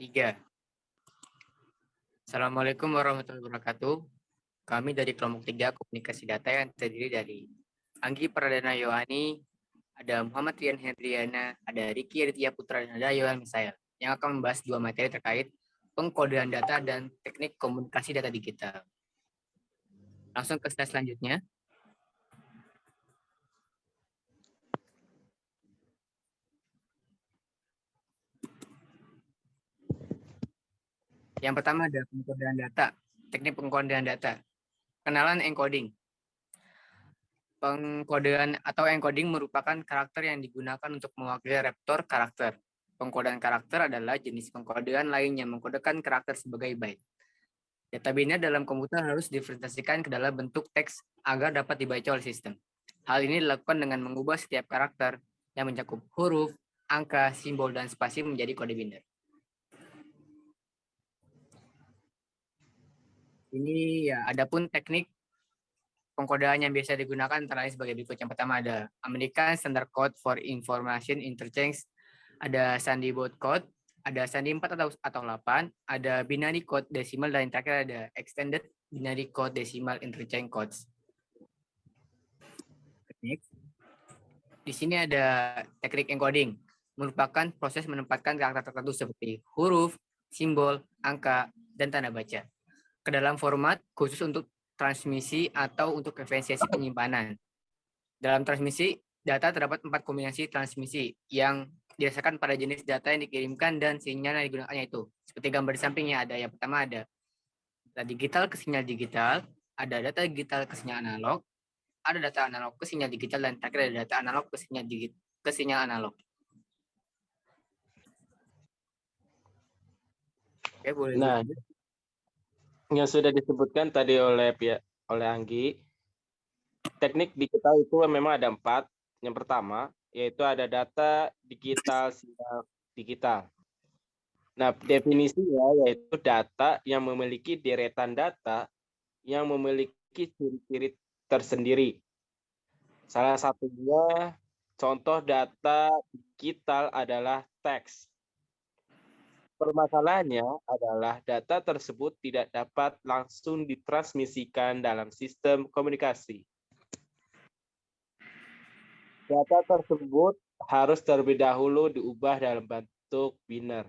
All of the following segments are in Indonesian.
3. Assalamualaikum warahmatullahi wabarakatuh. Kami dari kelompok 3 komunikasi data yang terdiri dari Anggi Pradana Yohani, ada Muhammad Rian Hendriana, ada Riki Aditya Putra, dan ada Yohan Misael yang akan membahas 2 materi terkait pengkodean data dan teknik komunikasi data digital. Langsung ke slide selanjutnya. Yang pertama ada pengkodean data, teknik pengkodean data. Kenalan encoding. Pengkodean atau encoding merupakan karakter yang digunakan untuk mewakili vektor karakter. Pengkodean karakter adalah jenis pengkodean lain yang mengkodekan karakter sebagai byte. Data biner dalam komputer harus diferensiasikan ke dalam bentuk teks agar dapat dibaca oleh sistem. Hal ini dilakukan dengan mengubah setiap karakter yang mencakup huruf, angka, simbol, dan spasi menjadi kode biner. Ini ya, adapun teknik pengkodean yang biasa digunakan antara lain sebagai berikut. Yang pertama ada American Standard Code for Information Interchange, ada Sandy Baud Code, ada Sandy 4 atau 8, ada Binary Code Decimal, dan yang terakhir ada Extended Binary Code Decimal Interchange Codes. Di sini ada teknik encoding, merupakan proses menempatkan karakter tertentu seperti huruf, simbol, angka, dan tanda baca ke dalam format khusus untuk transmisi atau untuk efisiensi penyimpanan. Dalam transmisi, data terdapat 4 kombinasi transmisi yang didasarkan pada jenis data yang dikirimkan dan sinyal yang digunakannya itu. Seperti gambar di sampingnya ada, yang pertama ada data digital ke sinyal digital, ada data digital ke sinyal analog, ada data analog ke sinyal digital, dan terakhir ada data analog ke sinyal analog. Oke, boleh dilanjut. Yang sudah disebutkan tadi oleh Anggi, teknik digital itu memang ada 4. Yang pertama yaitu ada data digital sinyal digital. Nah, definisinya yaitu data yang memiliki deretan data yang memiliki ciri-ciri tersendiri. Salah satunya contoh data digital adalah teks. Permasalahannya adalah data tersebut tidak dapat langsung ditransmisikan dalam sistem komunikasi. Data tersebut harus terlebih dahulu diubah dalam bentuk biner.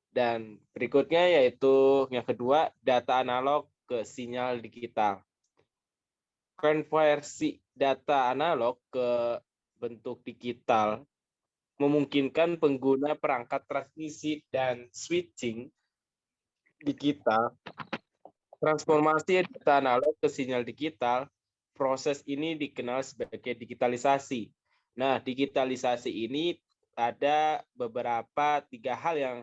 Dan berikutnya yaitu yang kedua, data analog ke sinyal digital. Konversi data analog ke bentuk digital memungkinkan pengguna perangkat transmisi dan switching digital. Transformasi data analog ke sinyal digital, proses ini dikenal sebagai digitalisasi. Nah, digitalisasi ini ada beberapa 3 hal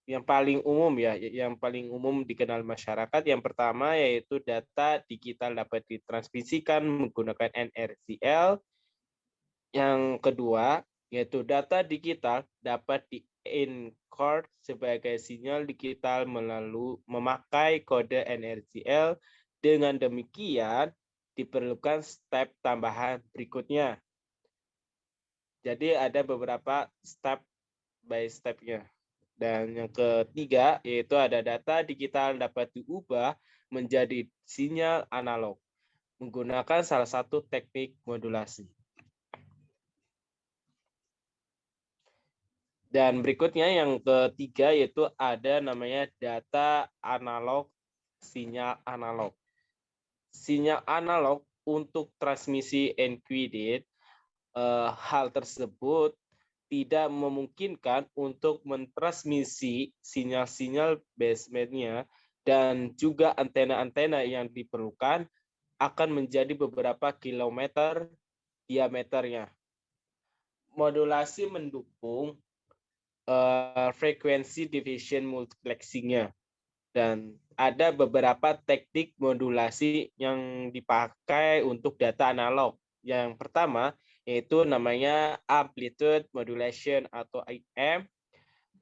yang paling umum ya, yang paling umum dikenal masyarakat. Yang pertama yaitu data digital dapat ditransmisikan menggunakan NRCL. Yang kedua yaitu data digital dapat di-encode sebagai sinyal digital melalui memakai kode NRCL. Dengan demikian diperlukan step tambahan berikutnya. Jadi ada beberapa step by step-nya. Dan yang ketiga yaitu ada data digital dapat diubah menjadi sinyal analog menggunakan salah satu teknik modulasi. Dan berikutnya yang ketiga yaitu ada namanya data analog, sinyal analog. Sinyal analog untuk transmisi encoded, hal tersebut tidak memungkinkan untuk mentransmisi sinyal-sinyal basementnya, dan juga antena-antena yang diperlukan akan menjadi beberapa kilometer diameternya. Modulasi mendukung frekuensi division multiplexing-nya. Dan ada beberapa teknik modulasi yang dipakai untuk data analog. Yang pertama yaitu namanya amplitude modulation atau AM.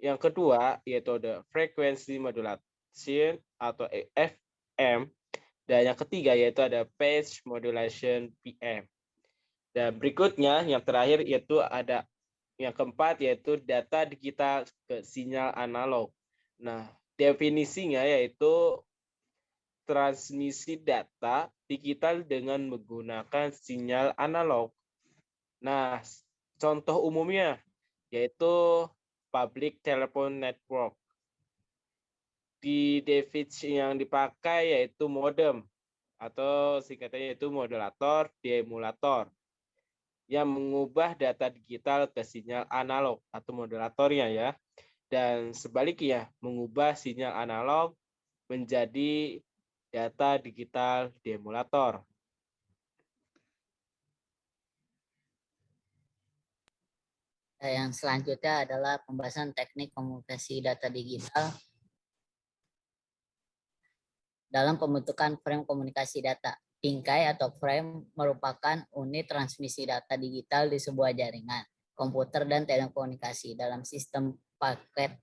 Yang kedua yaitu ada frequency modulation atau FM. Dan yang ketiga yaitu ada phase modulation PM. Dan berikutnya yang terakhir yaitu ada yang keempat yaitu data digital ke sinyal analog. Nah, definisinya yaitu transmisi data digital dengan menggunakan sinyal analog. Nah, contoh umumnya yaitu public telephone network. Di definisi yang dipakai yaitu modem atau singkatannya itu modulator, demulator yang mengubah data digital ke sinyal analog atau modulatornya ya. Dan sebaliknya mengubah sinyal analog menjadi data digital demulator. Yang selanjutnya adalah pembahasan teknik komunikasi data digital dalam pembentukan frame komunikasi data. Bingkai atau frame merupakan unit transmisi data digital di sebuah jaringan, komputer, dan telekomunikasi. Dalam sistem paket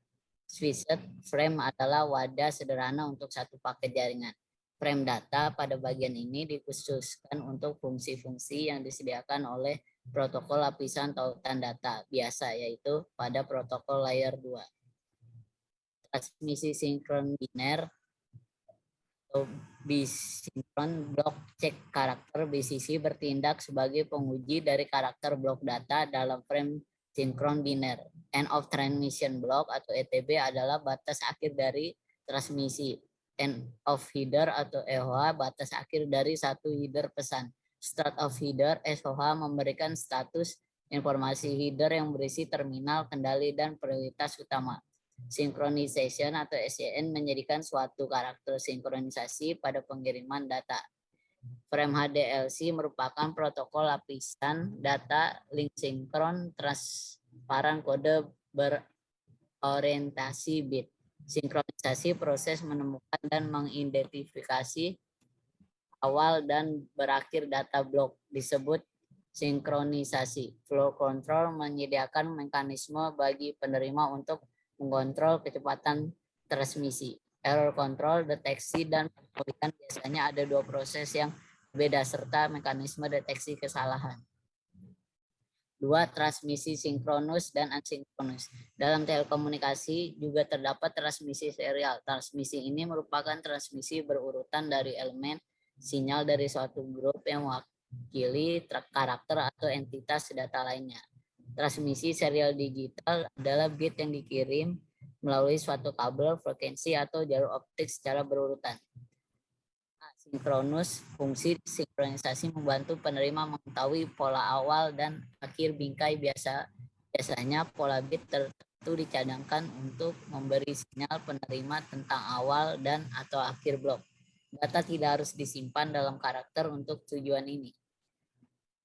switched, frame adalah wadah sederhana untuk satu paket jaringan. Frame data pada bagian ini dikhususkan untuk fungsi-fungsi yang disediakan oleh protokol lapisan tautan data biasa, yaitu pada protokol layer 2. Transmisi sinkron biner atau bisinkron blok cek karakter BCC bertindak sebagai penguji dari karakter blok data dalam frame sinkron biner. End of transmission block atau ETB adalah batas akhir dari transmisi. End of header atau EOH batas akhir dari satu header pesan. Start of header SOH memberikan status informasi header yang berisi terminal, kendali, dan prioritas utama. Synchronization atau SCN menjadikan suatu karakter sinkronisasi pada pengiriman data. Frame HDLC merupakan protokol lapisan data link sinkron transparan kode berorientasi bit. Sinkronisasi proses menemukan dan mengidentifikasi awal dan berakhir data blok disebut sinkronisasi. Flow control menyediakan mekanisme bagi penerima untuk mengontrol kecepatan transmisi. Error control, deteksi, dan pemulihan biasanya ada dua proses yang berbeda serta mekanisme deteksi kesalahan. 2. Transmisi sinkronus dan asinkronus. Dalam telekomunikasi juga terdapat transmisi serial. Transmisi ini merupakan transmisi berurutan dari elemen sinyal dari suatu grup yang mewakili karakter atau entitas data lainnya. Transmisi serial digital adalah bit yang dikirim melalui suatu kabel, frekuensi, atau jalur optik secara berurutan. Sinkronus, fungsi sinkronisasi membantu penerima mengetahui pola awal dan akhir bingkai biasanya pola bit tertentu dicadangkan untuk memberi sinyal penerima tentang awal dan atau akhir blok. Data tidak harus disimpan dalam karakter untuk tujuan ini.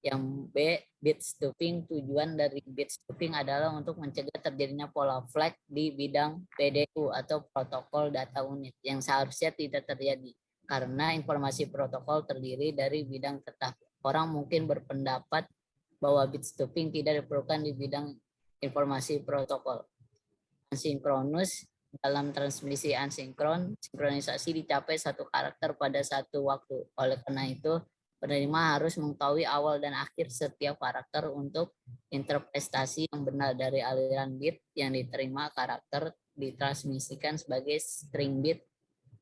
Yang B, bit stuffing. Tujuan dari bit stuffing adalah untuk mencegah terjadinya pola flag di bidang PDU atau protokol data unit yang seharusnya tidak terjadi karena informasi protokol terdiri dari bidang tetap. Orang mungkin berpendapat bahwa bit stuffing tidak diperlukan di bidang informasi protokol. Asinkronus, dalam transmisi asinkron, sinkronisasi dicapai satu karakter pada satu waktu. Oleh karena itu, penerima harus mengetahui awal dan akhir setiap karakter untuk interpretasi yang benar dari aliran bit yang diterima. Karakter ditransmisikan sebagai string bit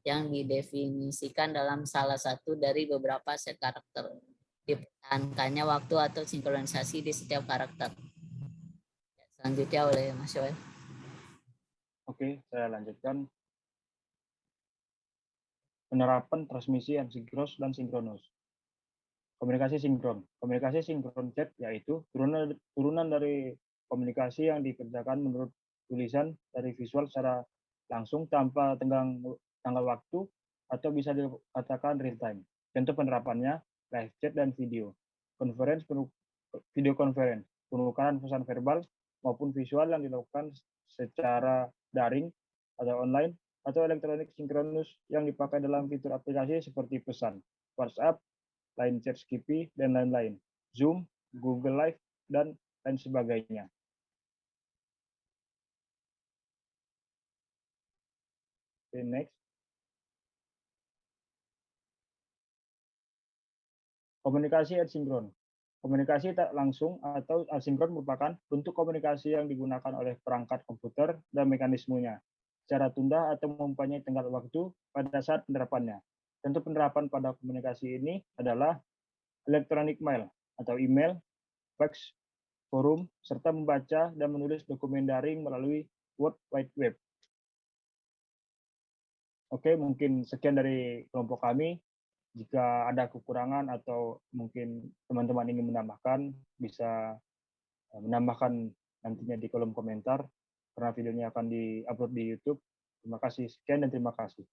yang didefinisikan dalam salah satu dari beberapa set karakter. Dipertahankannya waktu atau sinkronisasi di setiap karakter. Selanjutnya oleh Mas Yoel. Oke, saya lanjutkan. Penerapan transmisi asinkronus dan sinkronus. Komunikasi sinkron. Komunikasi sinkron chat yaitu turunan dari komunikasi yang dikerjakan menurut tulisan dari visual secara langsung tanpa tanggal waktu atau bisa dikatakan real time. Contoh penerapannya live chat dan video. Video conference, penukaran pesan verbal maupun visual yang dilakukan secara daring atau online atau elektronik sinkronus yang dipakai dalam fitur aplikasi seperti pesan, WhatsApp, Line Chat Skippy, dan lain-lain, Zoom, Google Live, dan lain sebagainya. Okay, next. Komunikasi asinkron. Komunikasi tak langsung atau asinkron merupakan bentuk komunikasi yang digunakan oleh perangkat komputer dan mekanismenya secara tunda atau mempunyai tenggat waktu pada saat penerapannya. Tentu penerapan pada komunikasi ini adalah electronic mail atau email, fax, forum, serta membaca dan menulis dokumen daring melalui World Wide Web. Oke, mungkin sekian dari kelompok kami. Jika ada kekurangan atau mungkin teman-teman ingin menambahkan, bisa menambahkan nantinya di kolom komentar, karena videonya akan di-upload di YouTube. Terima kasih, sekian dan terima kasih.